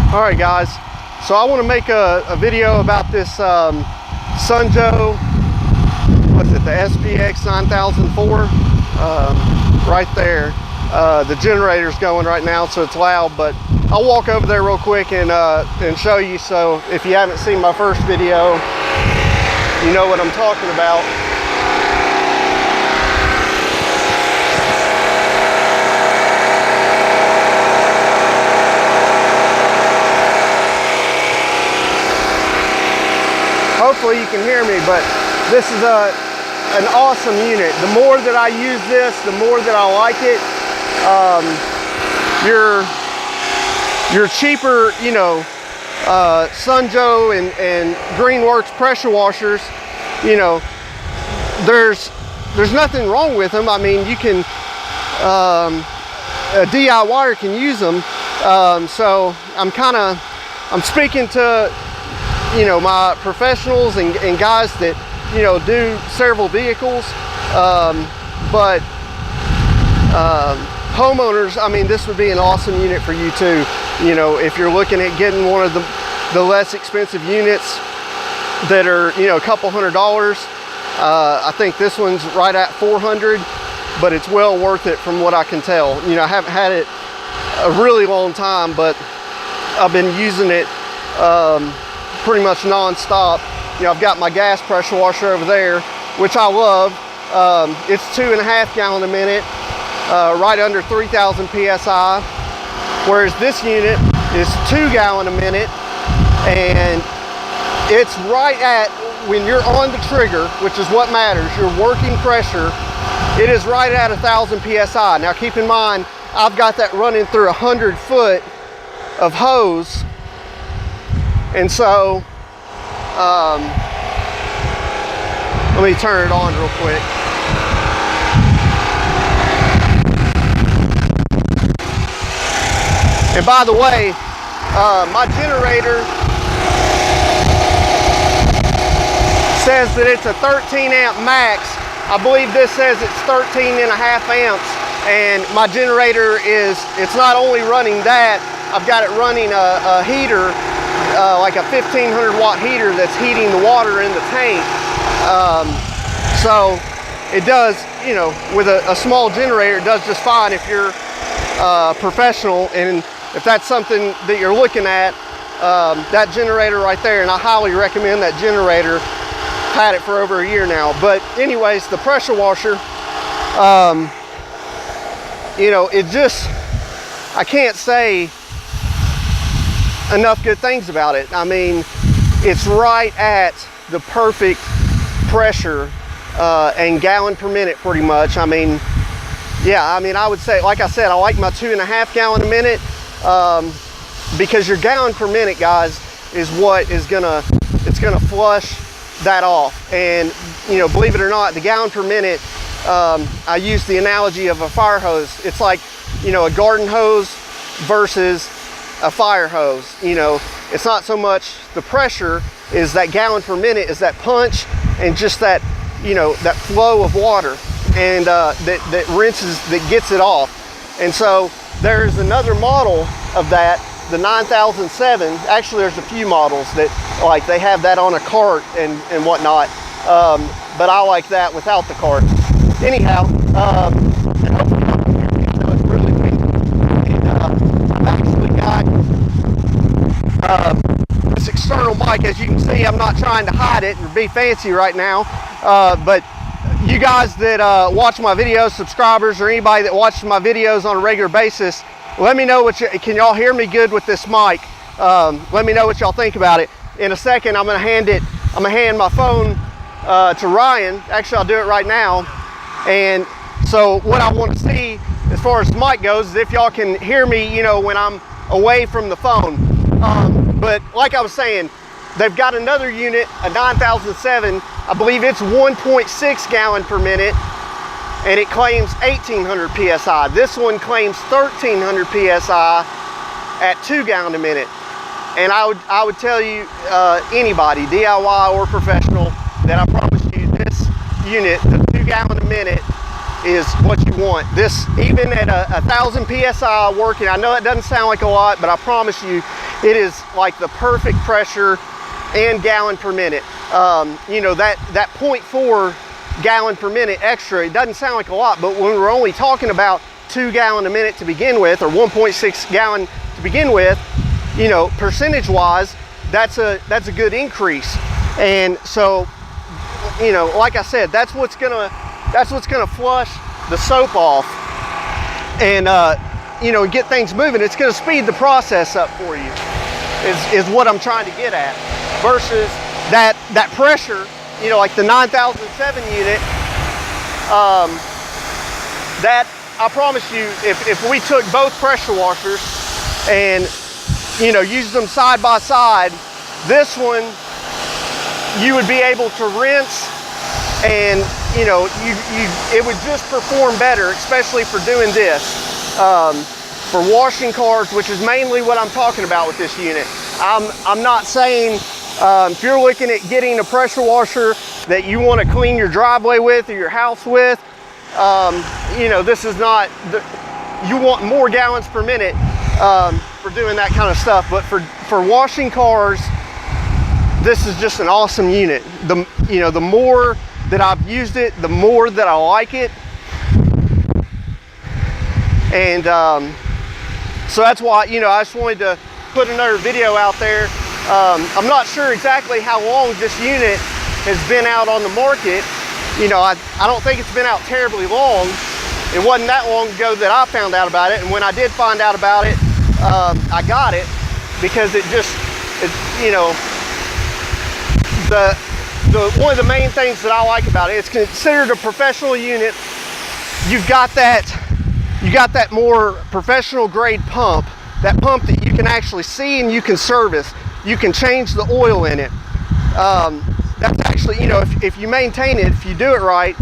All right, guys. So I want to make a video about this Sunjoe. What's it? The SPX 9004. Right there. The generator's going right now, so it's loud. But I'll walk over there real quick and show you. So if you haven't seen my first video, you know what I'm talking about. Hopefully you can hear me, but this is an awesome unit. The more that I use this, the more that I like it. Your cheaper, you know, Sunjoe and Greenworks pressure washers, you know, there's nothing wrong with them. I mean, you can, a DIYer can use them. So I'm speaking to, you know, my professionals and guys that, you know, do several vehicles, but homeowners, I mean, this would be an awesome unit for you too. You know, if you're looking at getting one of the less expensive units that are, you know, a couple $100, I think this one's right at $400, but it's well worth it from what I can tell. You know, I haven't had it a really long time, but I've been using it pretty much non-stop. You know, I've got my gas pressure washer over there, which I love. It's 2.5 gallon a minute, right under 3,000 PSI, whereas this unit is 2 gallon a minute, and it's right at, when you're on the trigger, which is what matters, your working pressure, it is right at 1,000 PSI. Now keep in mind, I've got that running through 100 foot of hose. And so, let me turn it on real quick. And by the way, my generator says that it's a 13 amp max. I believe this says it's 13.5 amps. And my generator it's not only running that, I've got it running a heater, like a 1500 watt heater that's heating the water in the tank. So it does, you know, with a small generator, it does just fine if you're professional, and if that's something that you're looking at, that generator right there, and I highly recommend that generator. Had it for over a year now. But anyways, the pressure washer, you know, it just, I can't say enough good things about it. I mean, it's right at the perfect pressure and gallon per minute pretty much. I mean, yeah, I mean, I would say, like I said, I like my 2.5 gallon a minute, because your gallon per minute, guys, is what is it's gonna flush that off. And, you know, believe it or not, the gallon per minute, I use the analogy of a fire hose. It's like, you know, a garden hose versus a fire hose. You know, it's not so much the pressure, is that gallon per minute is that punch and just that, you know, that flow of water, and that rinses, that gets it off. And so there's another model of that, the 9007. Actually, there's a few models that, like, they have that on a cart and whatnot, but I like that without the cart. Anyhow, and hopefully y'all can hear me. I know it's really weak. And I've actually got this external mic. As you can see, I'm not trying to hide it or be fancy right now, but you guys that watch my videos, subscribers, or anybody that watches my videos on a regular basis, let me know can y'all hear me good with this mic? Let me know what y'all think about it. In a second, I'm gonna hand my phone to Ryan. Actually, I'll do it right now. And so what I want to see as far as the mic goes is if y'all can hear me, you know, when I'm away from the phone. But like I was saying, they've got another unit, a 9007. I believe it's 1.6 gallon per minute, and it claims 1800 PSI. This one claims 1300 PSI at 2 gallon a minute. And I would tell you, anybody, DIY or professional, that I promise you this unit, the 2 gallon a minute, is what you want. This, even at 1,000 PSI working, I know it doesn't sound like a lot, but I promise you, It is like the perfect pressure and gallon per minute. You know, that 0.4 gallon per minute extra, it doesn't sound like a lot, but when we're only talking about 2 gallon a minute to begin with, or 1.6 gallon to begin with, you know, percentage wise, that's a good increase. And so, you know, like I said, that's what's gonna flush the soap off and you know, get things moving. It's gonna speed the process up for you, is what I'm trying to get at, versus that pressure, you know, like the 9007 unit, that I promise you, if we took both pressure washers and, you know, used them side by side, this one you would be able to rinse, and you know, it would just perform better, especially for doing this, for washing cars, which is mainly what I'm talking about with this unit. I'm not saying if you're looking at getting a pressure washer that you want to clean your driveway with or your house with, you know, this is not you want more gallons per minute for doing that kind of stuff. But for washing cars, this is just an awesome unit. You know, the more that I've used it, the more that I like it. And so that's why, you know, I just wanted to put another video out there. I'm not sure exactly how long this unit has been out on the market. You know, I don't think it's been out terribly long. It wasn't that long ago that I found out about it, and when I did find out about it, I got it because it, you know, one of the main things that I like about it, it's considered a professional unit. You've got that more professional grade pump, that pump that you can actually see and you can service. You can change the oil in it. That's actually, you know, if you maintain it, if you do it right,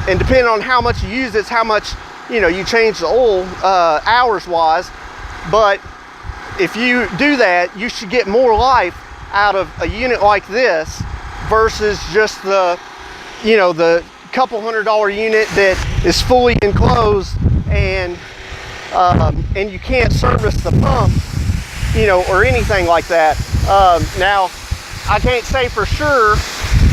and depending on how much you use it, it's how much, you know, you change the oil hours wise. But if you do that, you should get more life out of a unit like this versus just the, you know, the couple $100 unit that is fully enclosed and you can't service the pump, you know, or anything like that. Now, I can't say for sure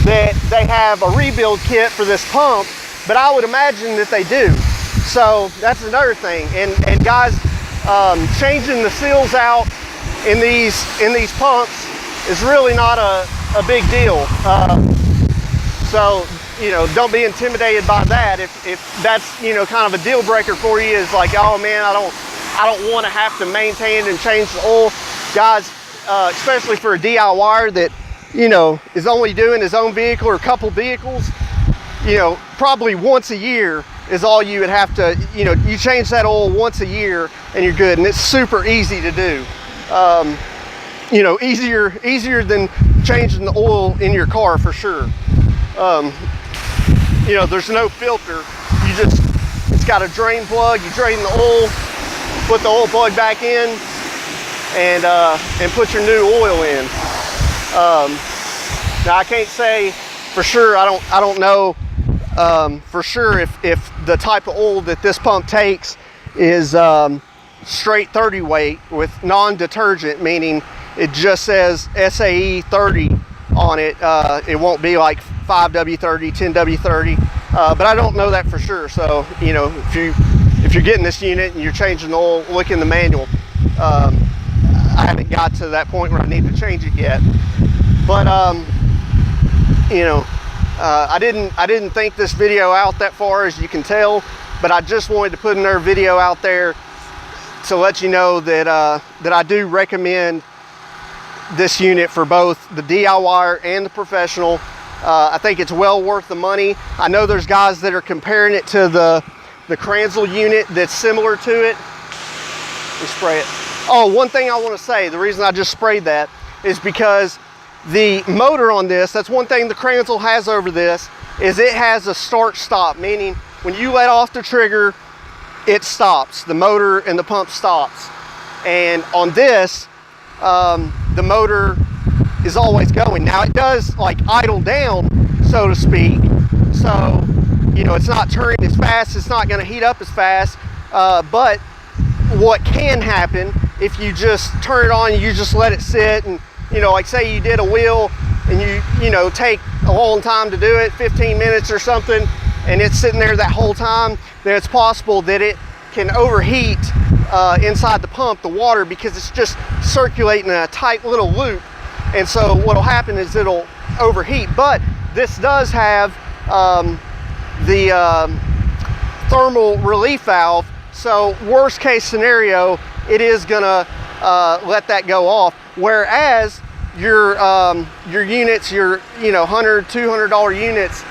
that they have a rebuild kit for this pump, but I would imagine that they do. So that's another thing. And guys, changing the seals out in these pumps is really not a big deal. So, you know, don't be intimidated by that. If that's, you know, kind of a deal breaker for you, is like, oh man, I don't want to have to maintain and change the oil. Guys, especially for a DIYer that, you know, is only doing his own vehicle or a couple vehicles, you know, probably once a year is all you would have to, you know, you change that oil once a year and you're good. And it's super easy to do. You know, easier than changing the oil in your car for sure. You know, there's no filter. It's got a drain plug. You drain the oil, put the oil plug back in, and put your new oil in. Now I can't say for sure. I don't know for sure if the type of oil that this pump takes is straight 30 weight with non-detergent, meaning it just says SAE 30 on it. It won't be like 5W30, 10W30, but I don't know that for sure. So, you know, if you're getting this unit and you're changing the oil, look in the manual. I haven't got to that point where I need to change it yet, but you know, I didn't think this video out that far, as you can tell, but I just wanted to put another video out there to let you know that that I do recommend this unit for both the DIYer and the professional. I think it's well worth the money. I know there's guys that are comparing it to the Kranzel unit that's similar to it. Let me spray it. Oh, one thing I want to say, the reason I just sprayed that is because the motor on this, that's one thing the Kranzel has over this, is it has a start-stop, meaning when you let off the trigger, it stops. The motor and the pump stops. And on this, the motor is always going. Now it does like idle down, so to speak. So, you know, it's not turning as fast, it's not going to heat up as fast. But what can happen if you just turn it on, you just let it sit, and you know, like say you did a wheel and you know, take a long time to do it, 15 minutes or something, and it's sitting there that whole time, then it's possible that it can overheat inside the pump, the water, because it's just circulating in a tight little loop. And so what'll happen is it'll overheat. But this does have the thermal relief valve, so worst case scenario, it is gonna let that go off. Whereas your units, your $100, $200 units,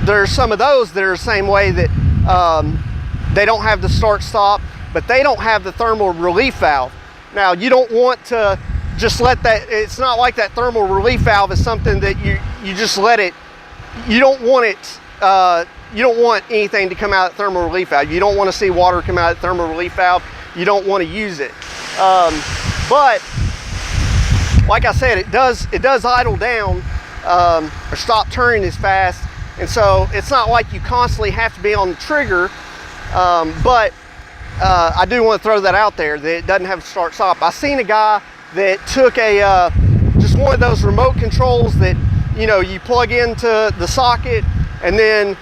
there's some of those that are the same way, that they don't have the start stop, but they don't have the thermal relief valve. Now you don't want to just let that, it's not like that thermal relief valve is something that you just let it, you don't want it, you don't want anything to come out of the thermal relief valve. You don't want to see water come out of the thermal relief valve. You don't want to use it. But like I said, it does idle down or stop turning as fast. And so it's not like you constantly have to be on the trigger. But I do want to throw that out there, that it doesn't have a start stop. I seen a guy that took a just one of those remote controls that, you know, you plug into the socket, and then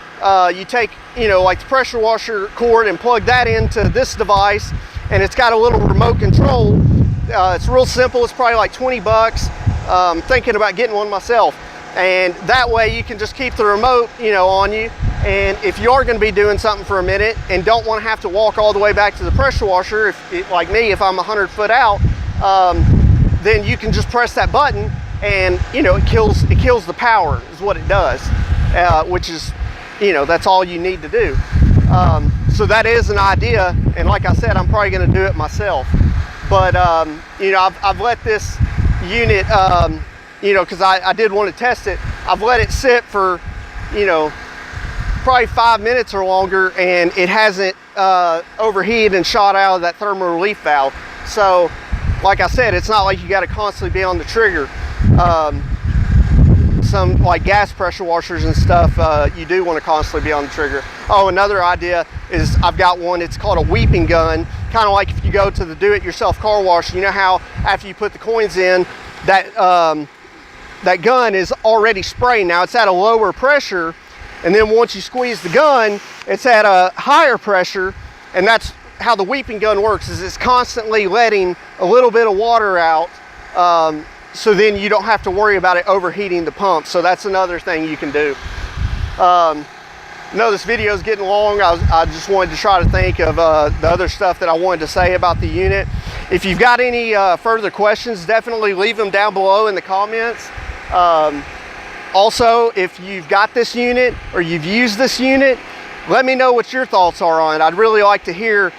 you take, you know, like the pressure washer cord and plug that into this device, and it's got a little remote control. It's real simple. It's probably like 20 bucks. Thinking about getting one myself, and that way you can just keep the remote, you know, on you. And if you are going to be doing something for a minute and don't want to have to walk all the way back to the pressure washer, like me, if I'm 100 foot out, then you can just press that button, and you know, it kills the power is what it does, which is, you know, that's all you need to do. So that is an idea, and like I said, I'm probably going to do it myself. But you know, I've let this unit, you know, because I did want to test it. I've let it sit for, you know, probably 5 minutes or longer, and it hasn't overheated and shot out of that thermal relief valve. So like I said, it's not like you got to constantly be on the trigger. Some like gas pressure washers and stuff, you do want to constantly be on the trigger. Oh, another idea is I've got one, it's called a weeping gun. Kind of like if you go to the do-it-yourself car wash, you know how after you put the coins in, that that gun is already spraying. Now it's at a lower pressure, and then once you squeeze the gun, it's at a higher pressure, and that's how the weeping gun works, is it's constantly letting a little bit of water out, so then you don't have to worry about it overheating the pump. So that's another thing you can do. I know this video is getting long. I just wanted to try to think of the other stuff that I wanted to say about the unit. If you've got any further questions, definitely leave them down below in the comments. Also, if you've got this unit or you've used this unit, let me know what your thoughts are on it. I'd really like to hear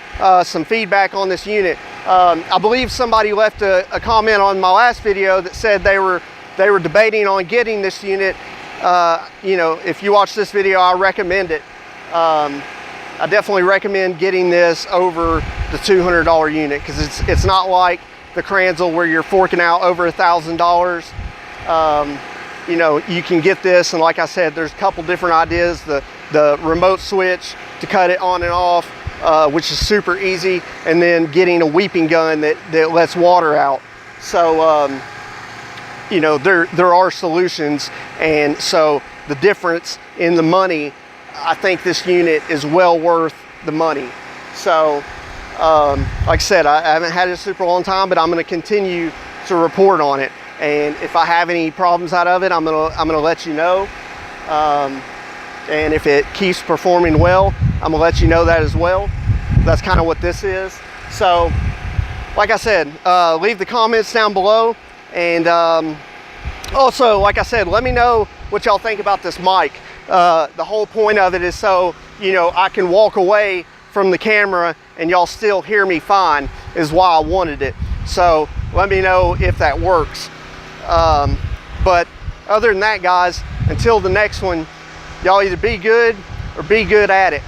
some feedback on this unit. I believe somebody left a comment on my last video that said they were debating on getting this unit. You know, if you watch this video, I recommend it. I definitely recommend getting this over the $200 unit, because it's not like the Kranzel where you're forking out over $1,000. You know, you can get this, and like I said, there's a couple different ideas. The remote switch to cut it on and off, which is super easy, and then getting a weeping gun that lets water out. So you know, there are solutions, and so the difference in the money, I think this unit is well worth the money. So like I said, I haven't had it a super long time, but I'm going to continue to report on it, and if I have any problems out of it, I'm gonna let you know. And if it keeps performing well, I'm gonna let you know that as well. That's kind of what this is. So like I said, leave the comments down below, and also, like I said, let me know what y'all think about this mic. The whole point of it is so, you know, I can walk away from the camera and y'all still hear me fine, is why I wanted it. So let me know if that works. But other than that, guys, until the next one, y'all either be good or be good at it.